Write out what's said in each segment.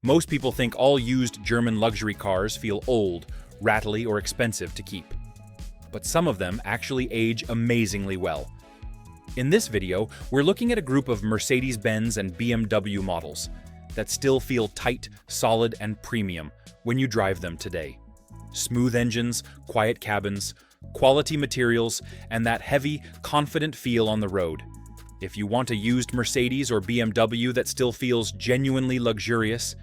Most people think all used German luxury cars feel old, rattly, or expensive to keep. But some of them actually age amazingly well. In this video, we're looking at a group of Mercedes-Benz and BMW models that still feel tight, solid, and premium when you drive them today. Smooth engines, quiet cabins, quality materials, and that heavy, confident feel on the road. If you want a used Mercedes or BMW that still feels genuinely luxurious,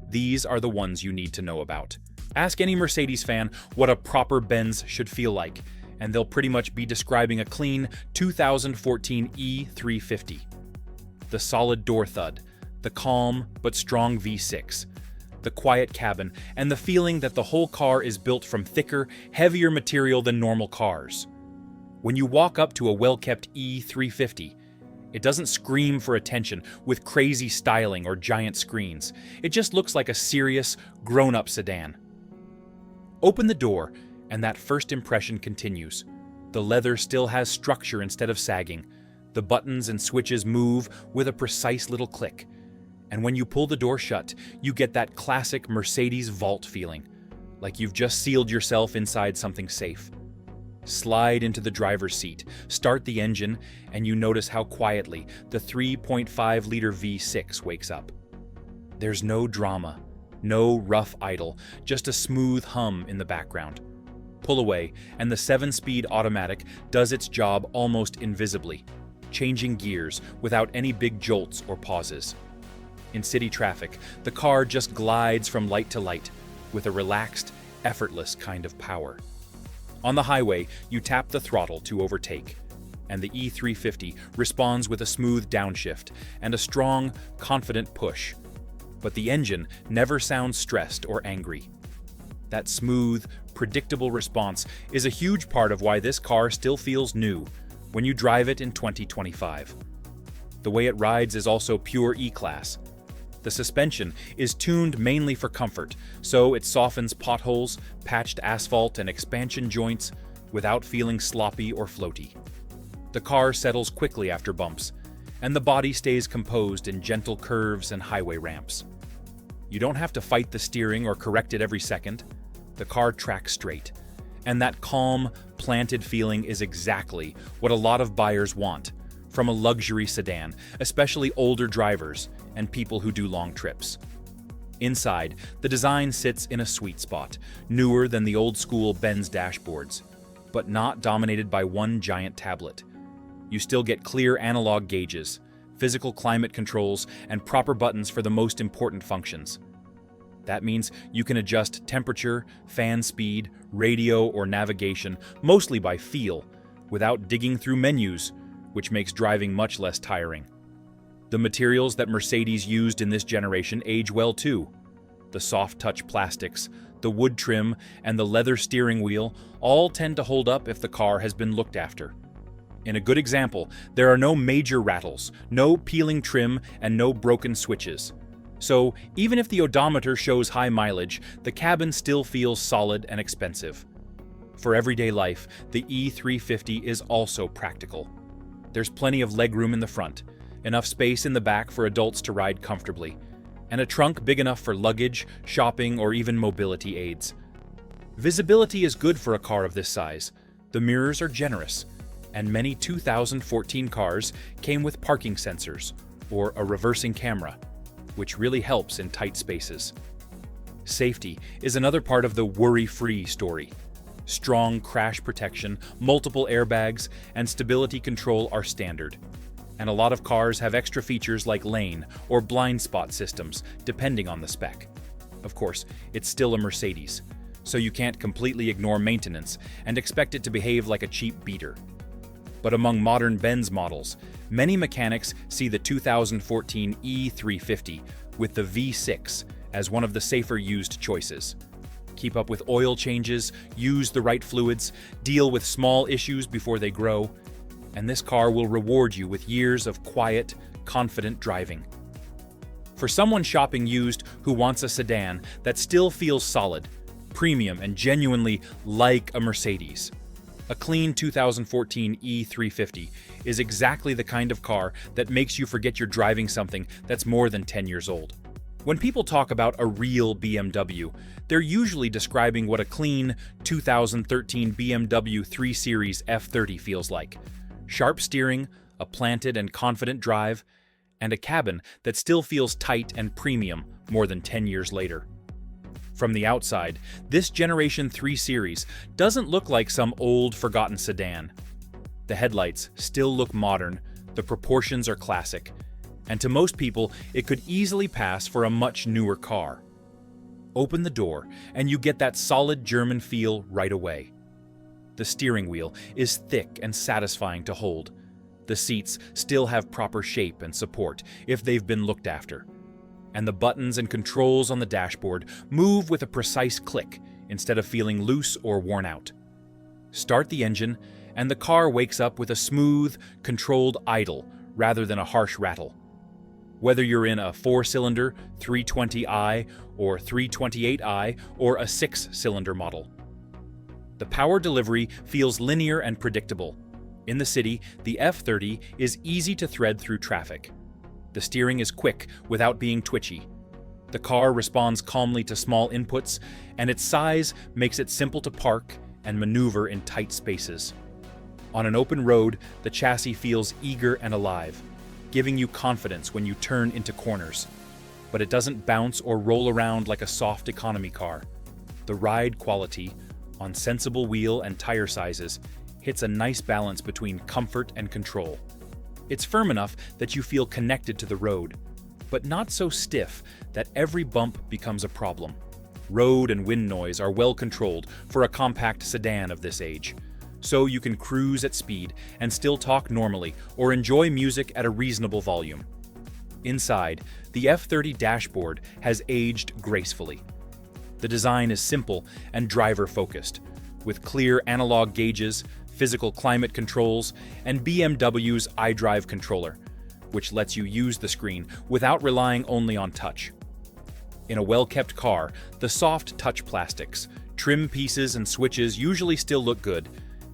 these are the ones you need to know about. Ask any Mercedes fan what a proper Benz should feel like, and they'll pretty much be describing a clean 2014 E350. The solid door thud, the calm but strong V6, the quiet cabin, and the feeling that the whole car is built from thicker, heavier material than normal cars. When you walk up to a well-kept E350, it doesn't scream for attention with crazy styling or giant screens. It just looks like a serious, grown-up sedan. Open the door, and that first impression continues. The leather still has structure instead of sagging. The buttons and switches move with a precise little click. And when you pull the door shut, you get that classic Mercedes vault feeling, like you've just sealed yourself inside something safe. Slide into the driver's seat, start the engine, and you notice how quietly the 3.5-liter V6 wakes up. There's no drama, no rough idle, just a smooth hum in the background. Pull away, and the 7-speed automatic does its job almost invisibly, changing gears without any big jolts or pauses. In city traffic, the car just glides from light to light, with a relaxed, effortless kind of power. On the highway, you tap the throttle to overtake, and the E350 responds with a smooth downshift and a strong, confident push. But the engine never sounds stressed or angry. That smooth, predictable response is a huge part of why this car still feels new when you drive it in 2025. The way it rides is also pure E-Class. The suspension is tuned mainly for comfort, so it softens potholes, patched asphalt, and expansion joints without feeling sloppy or floaty. The car settles quickly after bumps, and the body stays composed in gentle curves and highway ramps. You don't have to fight the steering or correct it every second. The car tracks straight, and that calm, planted feeling is exactly what a lot of buyers want from a luxury sedan, especially older drivers and people who do long trips. Inside, the design sits in a sweet spot, newer than the old-school Benz dashboards, but not dominated by one giant tablet. You still get clear analog gauges, physical climate controls, and proper buttons for the most important functions. That means you can adjust temperature, fan speed, radio, or navigation, mostly by feel, without digging through menus, which makes driving much less tiring. The materials that Mercedes used in this generation age well too. The soft-touch plastics, the wood trim, and the leather steering wheel all tend to hold up if the car has been looked after. In a good example, there are no major rattles, no peeling trim, and no broken switches. So, even if the odometer shows high mileage, the cabin still feels solid and expensive. For everyday life, the E350 is also practical. There's plenty of legroom in the front, enough space in the back for adults to ride comfortably, and a trunk big enough for luggage, shopping, or even mobility aids. Visibility is good for a car of this size. The mirrors are generous, and many 2014 cars came with parking sensors or a reversing camera, which really helps in tight spaces. Safety is another part of the worry-free story. Strong crash protection, multiple airbags, and stability control are standard. And a lot of cars have extra features like lane or blind spot systems, depending on the spec. Of course, it's still a Mercedes, so you can't completely ignore maintenance and expect it to behave like a cheap beater. But among modern Benz models, many mechanics see the 2014 E350 with the V6 as one of the safer used choices. Keep up with oil changes, use the right fluids, deal with small issues before they grow, and this car will reward you with years of quiet, confident driving. For someone shopping used who wants a sedan that still feels solid, premium, and genuinely like a Mercedes, a clean 2014 E350 is exactly the kind of car that makes you forget you're driving something that's more than 10 years old. When people talk about a real BMW, they're usually describing what a clean 2013 BMW 3 Series F30 feels like. Sharp steering, a planted and confident drive, and a cabin that still feels tight and premium more than 10 years later. From the outside, this Generation 3 Series doesn't look like some old, forgotten sedan. The headlights still look modern, the proportions are classic, and to most people, it could easily pass for a much newer car. Open the door, and you get that solid German feel right away. The steering wheel is thick and satisfying to hold. The seats still have proper shape and support if they've been looked after. And the buttons and controls on the dashboard move with a precise click instead of feeling loose or worn out. Start the engine, and the car wakes up with a smooth, controlled idle rather than a harsh rattle. Whether you're in a 4-cylinder 320i or 328i or a 6-cylinder model. The power delivery feels linear and predictable. In the city, the F30 is easy to thread through traffic. The steering is quick without being twitchy. The car responds calmly to small inputs, and its size makes it simple to park and maneuver in tight spaces. On an open road, the chassis feels eager and alive, giving you confidence when you turn into corners. But it doesn't bounce or roll around like a soft economy car. The ride quality, on sensible wheel and tire sizes, hits a nice balance between comfort and control. It's firm enough that you feel connected to the road, but not so stiff that every bump becomes a problem. Road and wind noise are well controlled for a compact sedan of this age, so you can cruise at speed and still talk normally or enjoy music at a reasonable volume. Inside, the F30 dashboard has aged gracefully. The design is simple and driver-focused, with clear analog gauges, physical climate controls, and BMW's iDrive controller, which lets you use the screen without relying only on touch. In a well-kept car, the soft touch plastics, trim pieces, and switches usually still look good,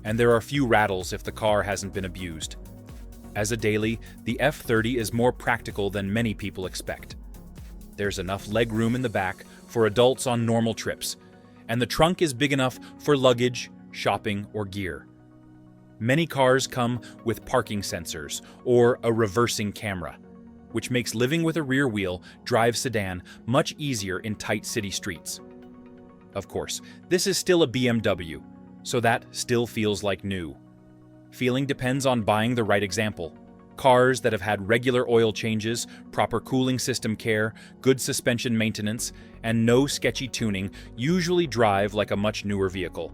and there are few rattles if the car hasn't been abused. As a daily, the F30 is more practical than many people expect. There's enough legroom in the back for adults on normal trips, and the trunk is big enough for luggage, shopping, or gear. Many cars come with parking sensors or a reversing camera, which makes living with a rear-wheel drive sedan much easier in tight city streets. Of course, this is still a BMW, so that still feels like new. Feeling depends on buying the right example. Cars that have had regular oil changes, proper cooling system care, good suspension maintenance, and no sketchy tuning usually drive like a much newer vehicle.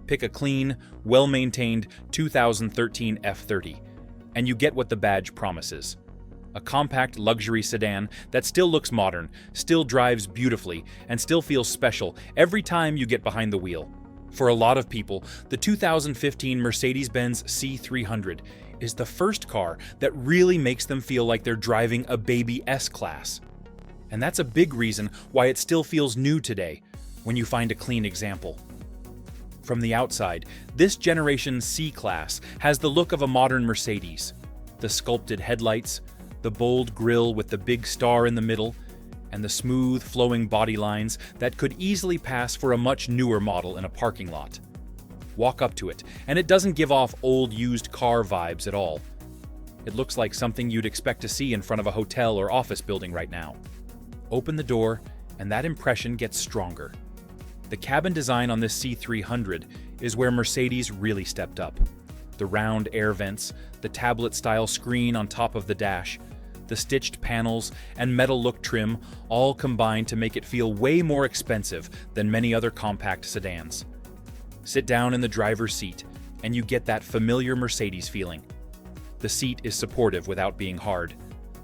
Pick a clean, well-maintained 2013 F30, and you get what the badge promises. A compact luxury sedan that still looks modern, still drives beautifully, and still feels special every time you get behind the wheel. For a lot of people, the 2015 Mercedes-Benz C300 is the first car that really makes them feel like they're driving a baby S-Class. And that's a big reason why it still feels new today, when you find a clean example. From the outside, this generation's C-Class has the look of a modern Mercedes. The sculpted headlights, the bold grille with the big star in the middle, and the smooth, flowing body lines that could easily pass for a much newer model in a parking lot. Walk up to it, and it doesn't give off old used car vibes at all. It looks like something you'd expect to see in front of a hotel or office building right now. Open the door, and that impression gets stronger. The cabin design on this C300 is where Mercedes really stepped up. The round air vents, the tablet-style screen on top of the dash, the stitched panels, and metal look trim all combine to make it feel way more expensive than many other compact sedans. Sit down in the driver's seat, and you get that familiar Mercedes feeling. The seat is supportive without being hard.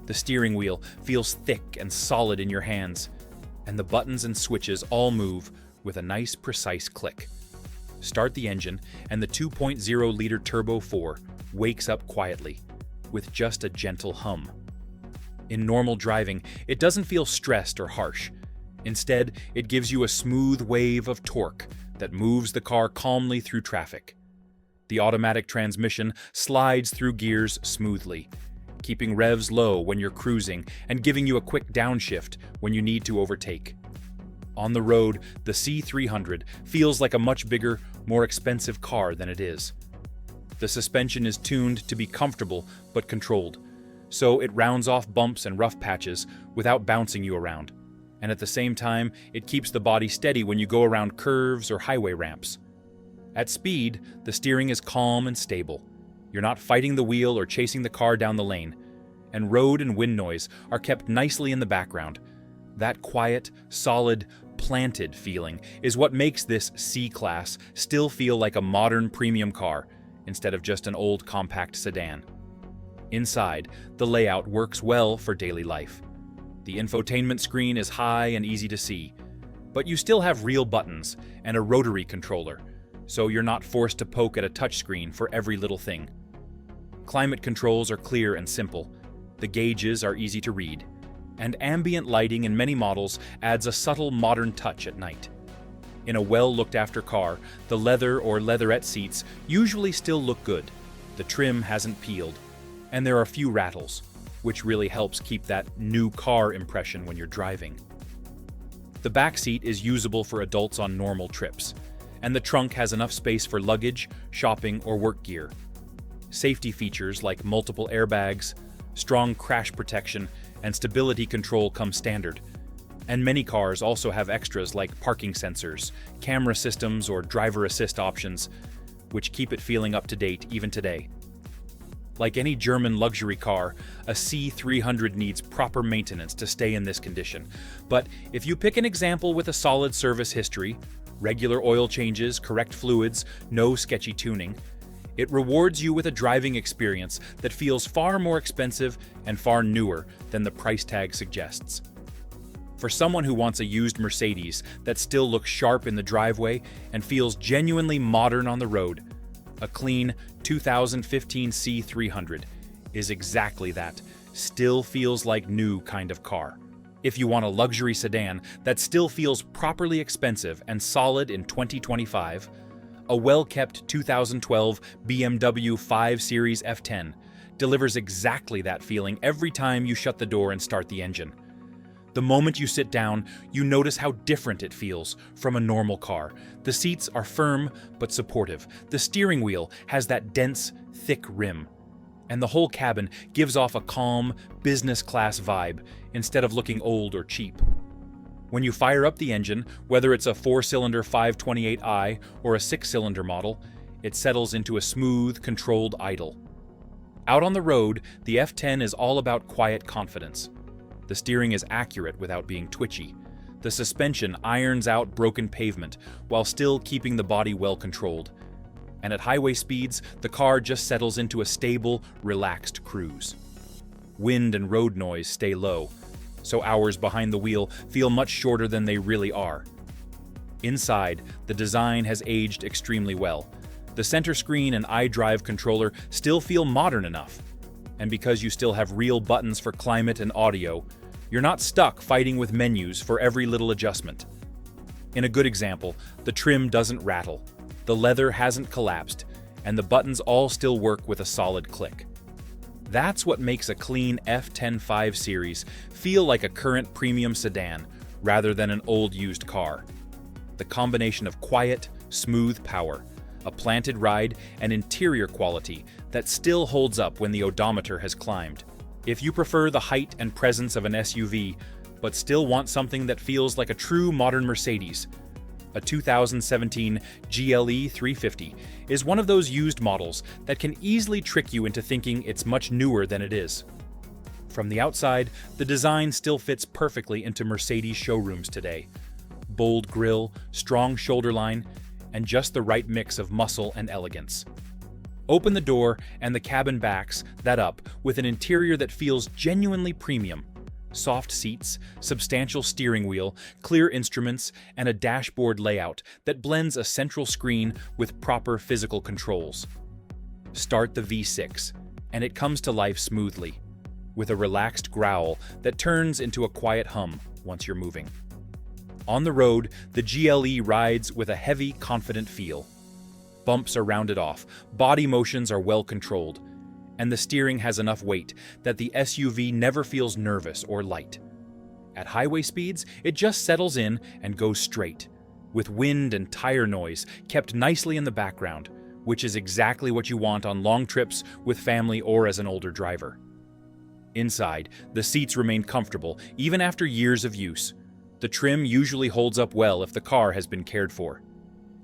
The steering wheel feels thick and solid in your hands, and the buttons and switches all move with a nice, precise click. Start the engine, and the 2.0-liter Turbo 4 wakes up quietly, with just a gentle hum. In normal driving, it doesn't feel stressed or harsh. Instead, it gives you a smooth wave of torque that moves the car calmly through traffic. The automatic transmission slides through gears smoothly, keeping revs low when you're cruising and giving you a quick downshift when you need to overtake. On the road, the C300 feels like a much bigger, more expensive car than it is. The suspension is tuned to be comfortable but controlled, so it rounds off bumps and rough patches without bouncing you around. And at the same time, it keeps the body steady when you go around curves or highway ramps. At speed, the steering is calm and stable. You're not fighting the wheel or chasing the car down the lane, and road and wind noise are kept nicely in the background. That quiet, solid, planted feeling is what makes this C-Class still feel like a modern premium car instead of just an old compact sedan. Inside, the layout works well for daily life. The infotainment screen is high and easy to see, but you still have real buttons and a rotary controller, so you're not forced to poke at a touchscreen for every little thing. Climate controls are clear and simple, the gauges are easy to read, and ambient lighting in many models adds a subtle modern touch at night. In a well-looked-after car, the leather or leatherette seats usually still look good, the trim hasn't peeled, and there are few rattles, which really helps keep that new car impression when you're driving. The back seat is usable for adults on normal trips, and the trunk has enough space for luggage, shopping, or work gear. Safety features like multiple airbags, strong crash protection, and stability control come standard. And many cars also have extras like parking sensors, camera systems, or driver assist options, which keep it feeling up to date even today. Like any German luxury car, a C300 needs proper maintenance to stay in this condition. But if you pick an example with a solid service history, regular oil changes, correct fluids, no sketchy tuning, it rewards you with a driving experience that feels far more expensive and far newer than the price tag suggests. For someone who wants a used Mercedes that still looks sharp in the driveway and feels genuinely modern on the road, a clean 2015 C300 is exactly that, still feels like new kind of car. If you want a luxury sedan that still feels properly expensive and solid in 2025, a well-kept 2012 BMW 5 Series F10 delivers exactly that feeling every time you shut the door and start the engine. The moment you sit down, you notice how different it feels from a normal car. The seats are firm but supportive. The steering wheel has that dense, thick rim. And the whole cabin gives off a calm, business-class vibe instead of looking old or cheap. When you fire up the engine, whether it's a 4-cylinder 528i or a 6-cylinder model, it settles into a smooth, controlled idle. Out on the road, the F10 is all about quiet confidence. The steering is accurate without being twitchy. The suspension irons out broken pavement while still keeping the body well controlled. And at highway speeds, the car just settles into a stable, relaxed cruise. Wind and road noise stay low, so hours behind the wheel feel much shorter than they really are. Inside, the design has aged extremely well. The center screen and iDrive controller still feel modern enough. And because you still have real buttons for climate and audio, you're not stuck fighting with menus for every little adjustment. In a good example, the trim doesn't rattle, the leather hasn't collapsed, and the buttons all still work with a solid click. That's what makes a clean F10 5 Series feel like a current premium sedan rather than an old used car. The combination of quiet, smooth power, a planted ride, and interior quality that still holds up when the odometer has climbed. If you prefer the height and presence of an SUV, but still want something that feels like a true modern Mercedes, a 2017 GLE 350 is one of those used models that can easily trick you into thinking it's much newer than it is. From the outside, the design still fits perfectly into Mercedes showrooms today. Bold grille, strong shoulder line, and just the right mix of muscle and elegance. Open the door and the cabin backs that up with an interior that feels genuinely premium. Soft seats, substantial steering wheel, clear instruments, and a dashboard layout that blends a central screen with proper physical controls. Start the V6, and it comes to life smoothly, with a relaxed growl that turns into a quiet hum once you're moving. On the road, the GLE rides with a heavy, confident feel. Bumps are rounded off, body motions are well controlled, and the steering has enough weight that the SUV never feels nervous or light. At highway speeds, it just settles in and goes straight, with wind and tire noise kept nicely in the background, which is exactly what you want on long trips with family or as an older driver. Inside, the seats remain comfortable even after years of use. The trim usually holds up well if the car has been cared for.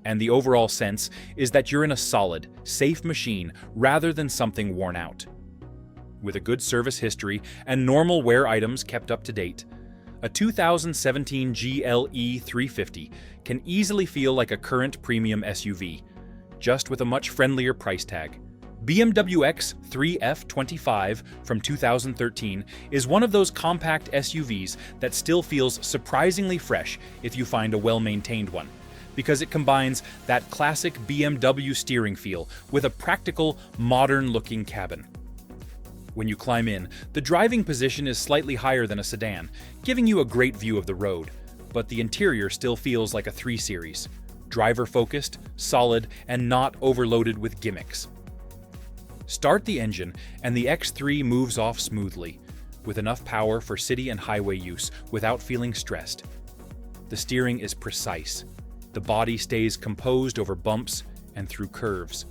And the overall sense is that you're in a solid, safe machine rather than something worn out. With a good service history and normal wear items kept up to date, a 2017 GLE 350 can easily feel like a current premium SUV, just with a much friendlier price tag. BMW X3 F25 from 2013 is one of those compact SUVs that still feels surprisingly fresh if you find a well-maintained one, because it combines that classic BMW steering feel with a practical, modern-looking cabin. When you climb in, the driving position is slightly higher than a sedan, giving you a great view of the road, but the interior still feels like a 3 Series. Driver-focused, solid, and not overloaded with gimmicks. Start the engine, and the X3 moves off smoothly, with enough power for city and highway use without feeling stressed. The steering is precise. The body stays composed over bumps and through curves.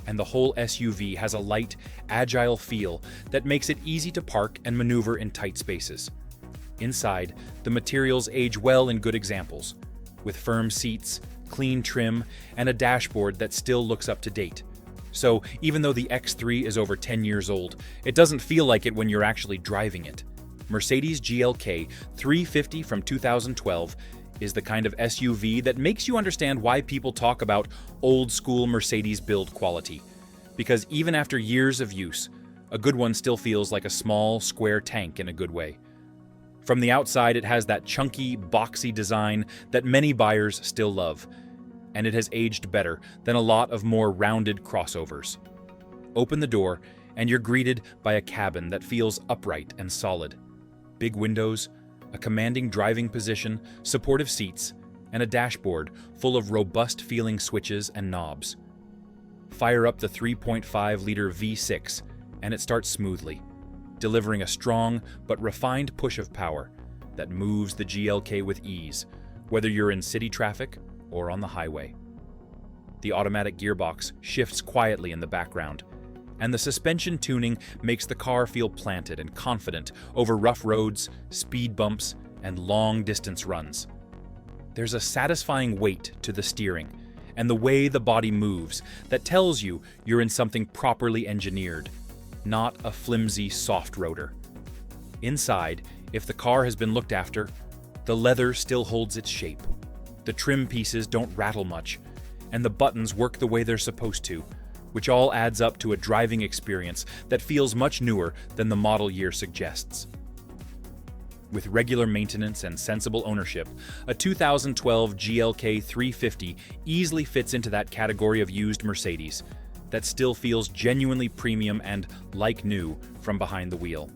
And the whole SUV has a light, agile feel that makes it easy to park and maneuver in tight spaces. Inside, the materials age well in good examples, with firm seats, clean trim, and a dashboard that still looks up to date. So even though the X3 is over 10 years old, it doesn't feel like it when you're actually driving it. Mercedes GLK 350 from 2012 is the kind of SUV that makes you understand why people talk about old-school Mercedes build quality. Because even after years of use, a good one still feels like a small, square tank in a good way. From the outside, it has that chunky, boxy design that many buyers still love, and it has aged better than a lot of more rounded crossovers. Open the door, and you're greeted by a cabin that feels upright and solid. Big windows, a commanding driving position, supportive seats, and a dashboard full of robust-feeling switches and knobs. Fire up the 3.5-liter V6, and it starts smoothly, delivering a strong but refined push of power that moves the GLK with ease, whether you're in city traffic or on the highway. The automatic gearbox shifts quietly in the background, and the suspension tuning makes the car feel planted and confident over rough roads, speed bumps, and long-distance runs. There's a satisfying weight to the steering and the way the body moves that tells you you're in something properly engineered, not a flimsy soft rotor. Inside, if the car has been looked after, the leather still holds its shape. The trim pieces don't rattle much, and the buttons work the way they're supposed to, which all adds up to a driving experience that feels much newer than the model year suggests. With regular maintenance and sensible ownership, a 2012 GLK 350 easily fits into that category of used Mercedes that still feels genuinely premium and like new from behind the wheel.